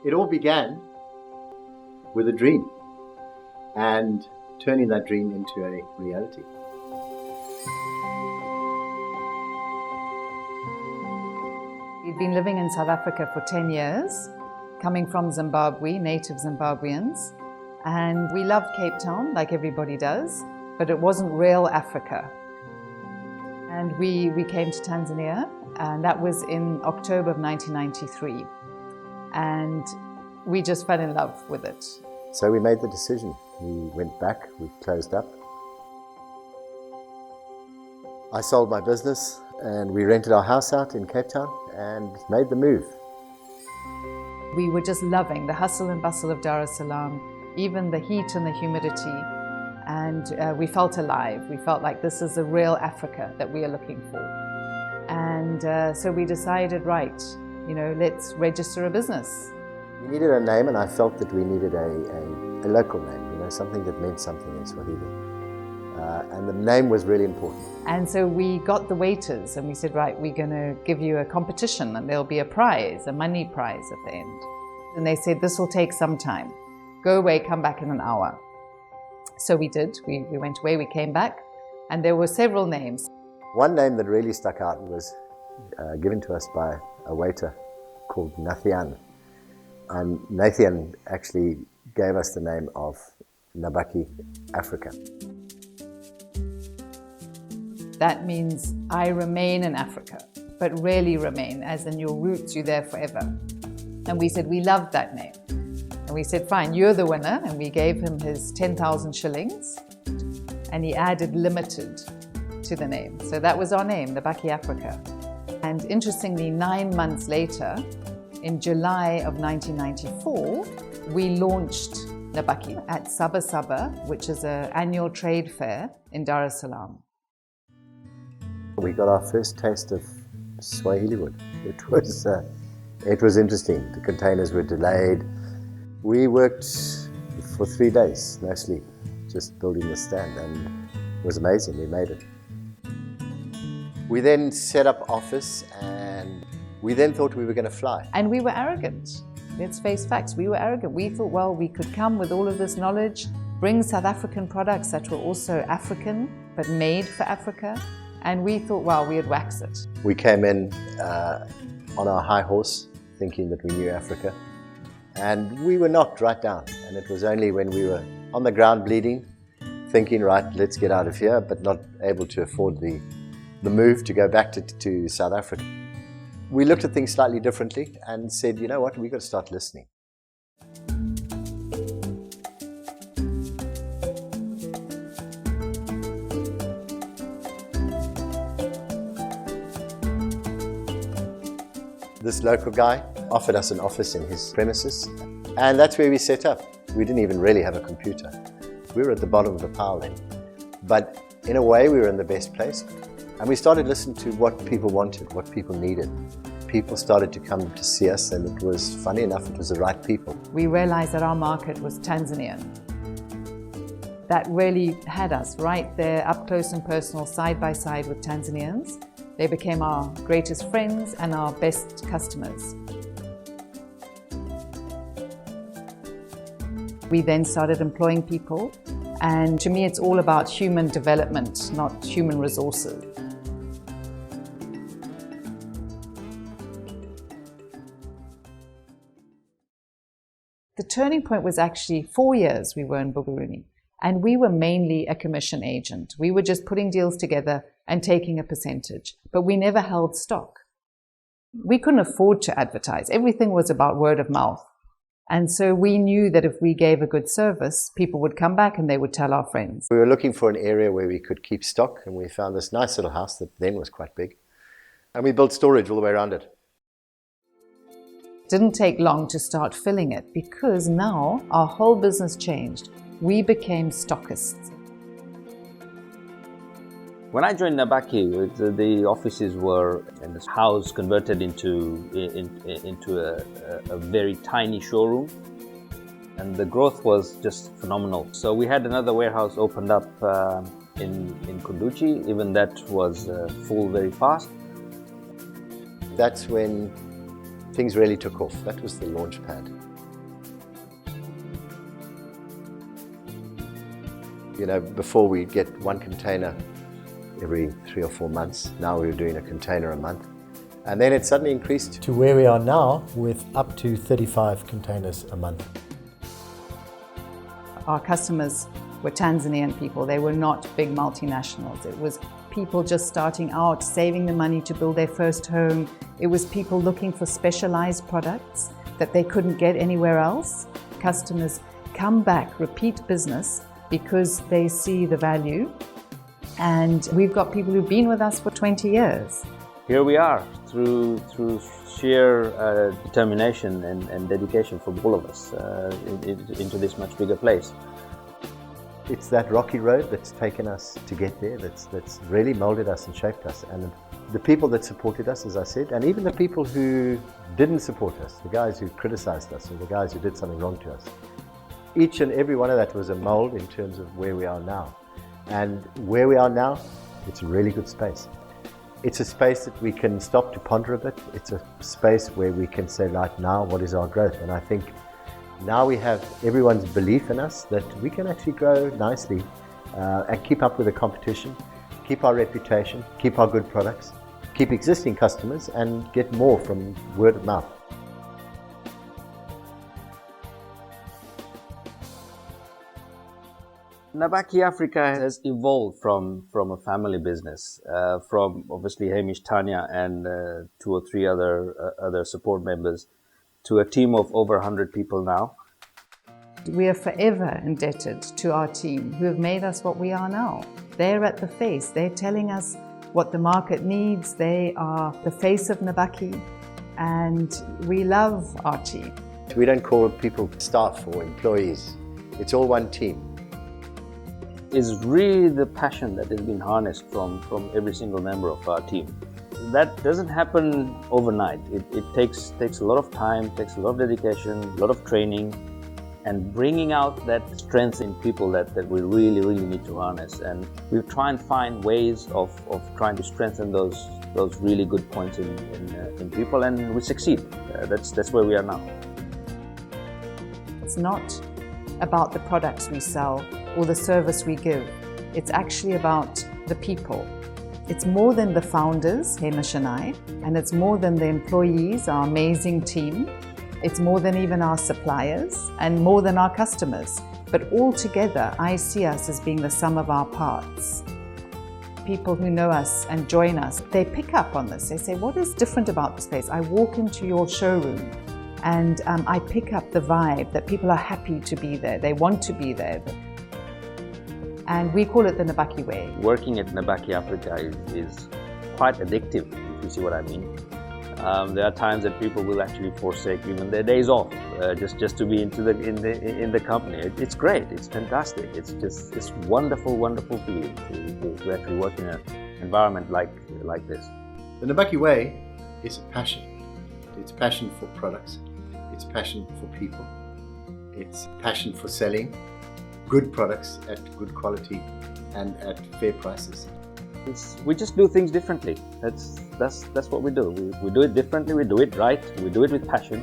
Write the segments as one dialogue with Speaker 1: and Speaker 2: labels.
Speaker 1: It all began with a dream and turning that dream into a reality.
Speaker 2: We'd been living in South Africa for 10 years, coming from Zimbabwe, native Zimbabweans, and we loved Cape Town like everybody does, but it wasn't real Africa. And we came to Tanzania, and that was in October of 1993. And we just fell in love with it.
Speaker 1: So we made the decision. We went back, we closed up. I sold my business and we rented our house out in Cape Town and made the move.
Speaker 2: We were just loving the hustle and bustle of Dar es Salaam, even the heat and the humidity. And we felt alive. We felt like this is the real Africa that we are looking for. And so we decided, right, let's register a business.
Speaker 1: We needed a name, and I felt that we needed a local name, something that meant something in Swahili. And the name was really important.
Speaker 2: And so we got the waiters and we said, right, we're going to give you a competition and there'll be a prize, a money prize at the end. And they said, this will take some time. Go away, come back in an hour. So we did. We went away, we came back, and there were several names.
Speaker 1: One name that really stuck out was given to us by a waiter called Nathian. And Nathian actually gave us the name of Nabaki Afrika.
Speaker 2: That means I remain in Africa, but really remain, as in your roots, you're there forever. And we said, we loved that name. And we said, fine, you're the winner. And we gave him his 10,000 shillings. And he added limited to the name. So that was our name, Nabaki Afrika. And interestingly, 9 months later, in July of 1994, we launched Nabaki at Saba Saba, which is an annual trade fair in Dar es Salaam.
Speaker 1: We got our first taste of Swahili wood. It was interesting. The containers were delayed. We worked for 3 days, no sleep, just building the stand, and it was amazing. We made it. We then set up office, and we then thought we were going to fly.
Speaker 2: And we were arrogant. Let's face facts, we were arrogant. We thought, well, we could come with all of this knowledge, bring South African products that were also African, but made for Africa. And we thought, well, we'd wax it.
Speaker 1: We came in on our high horse, thinking that we knew Africa. And we were knocked right down. And it was only when we were on the ground bleeding, thinking, right, let's get out of here, but not able to afford the move to go back to South Africa. We looked at things slightly differently and said, you know what, we've got to start listening. This local guy offered us an office in his premises, and that's where we set up. We didn't even really have a computer. We were at the bottom of the pile then. But in a way, we were in the best place. And we started listening to what people wanted, what people needed. People started to come to see us, and it was, funny enough, it was the right people.
Speaker 2: We realized that our market was Tanzanian. That really had us right there, up close and personal, side by side with Tanzanians. They became our greatest friends and our best customers. We then started employing people, and to me it's all about human development, not human resources. The turning point was actually 4 years we were in Buguruni, and we were mainly a commission agent. We were just putting deals together and taking a percentage, but we never held stock. We couldn't afford to advertise. Everything was about word of mouth. And so we knew that if we gave a good service, people would come back and they would tell our friends.
Speaker 1: We were looking for an area where we could keep stock, and we found this nice little house that then was quite big. And we built storage all the way around it.
Speaker 2: It didn't take long to start filling it, because now our whole business changed. We became stockists.
Speaker 3: When I joined Nabaki, the offices were in this house converted into a very tiny showroom, and the growth was just phenomenal. So we had another warehouse opened up in Kunduchi. Even that was full very fast.
Speaker 1: That's when things really took off. That was the launch pad. You know, before we'd get one container every 3 or 4 months. Now we were doing a container a month. And then it suddenly increased
Speaker 4: to where we are now with up to 35 containers a month.
Speaker 2: Our customers were Tanzanian people. They were not big multinationals. It was people just starting out, saving the money to build their first home. It was people looking for specialized products that they couldn't get anywhere else. Customers come back, repeat business, because they see the value. And we've got people who've been with us for 20 years.
Speaker 3: Here we are, through sheer determination and dedication from all of us into this much bigger place.
Speaker 1: It's that rocky road that's taken us to get there, that's really molded us and shaped us. And the people that supported us, as I said, and even the people who didn't support us, the guys who criticized us or the guys who did something wrong to us, each and every one of that was a mold in terms of where we are now. And where we are now, it's a really good space. It's a space that we can stop to ponder a bit. It's a space where we can say, right now, what is our growth? And I think now we have everyone's belief in us that we can actually grow nicely and keep up with the competition, keep our reputation, keep our good products, keep existing customers, and get more from word of mouth.
Speaker 3: Nabaki Afrika has evolved from a family business, from obviously Hamish, Tanya, and 2 or 3 other support members, to a team of over 100 people now.
Speaker 2: We are forever indebted to our team who have made us what we are now. They're at the face. They're telling us what the market needs. They are the face of Nabaki, and we love our team.
Speaker 1: We don't call people staff or employees. It's all one team.
Speaker 3: Is really the passion that has been harnessed from every single member of our team. That doesn't happen overnight. It takes a lot of time, takes a lot of dedication, a lot of training, and bringing out that strength in people that we really need to harness. And we try and find ways of trying to strengthen those really good points in people, and we succeed. That's where we are now.
Speaker 2: It's not about the products we sell or the service we give. It's actually about the people. It's more than the founders, Hamish and I, and it's more than the employees, our amazing team. It's more than even our suppliers and more than our customers. But all together, I see us as being the sum of our parts. People who know us and join us, they pick up on this. They say, what is different about this place? I walk into your showroom and I pick up the vibe that people are happy to be there. They want to be there. And we call it the Nabaki way. Working at Nabaki Afrika is quite addictive, if you see what I mean. There are times that people will actually forsake even their days off just to be in the company. It's great. It's fantastic. It's wonderful feeling to actually work in an environment like this.
Speaker 1: The Nabaki way is a passion. It's passion for products. It's passion for people. It's passion for selling good products at good quality and at fair prices.
Speaker 3: We just do things differently. That's what we do. We do it differently. We do it right. We do it with passion,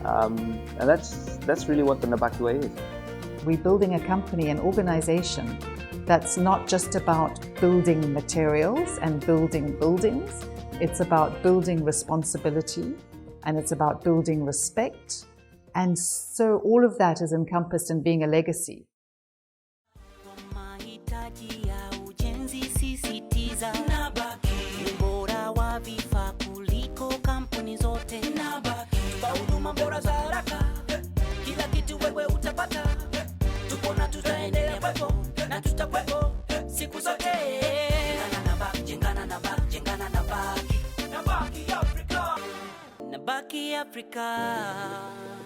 Speaker 3: and that's really what the Nabaki way is. We're building a company, an organization that's not just about building materials and building buildings. It's about building responsibility, and it's about building respect. And so all of that is encompassed in being a legacy. Nabaki Afrika.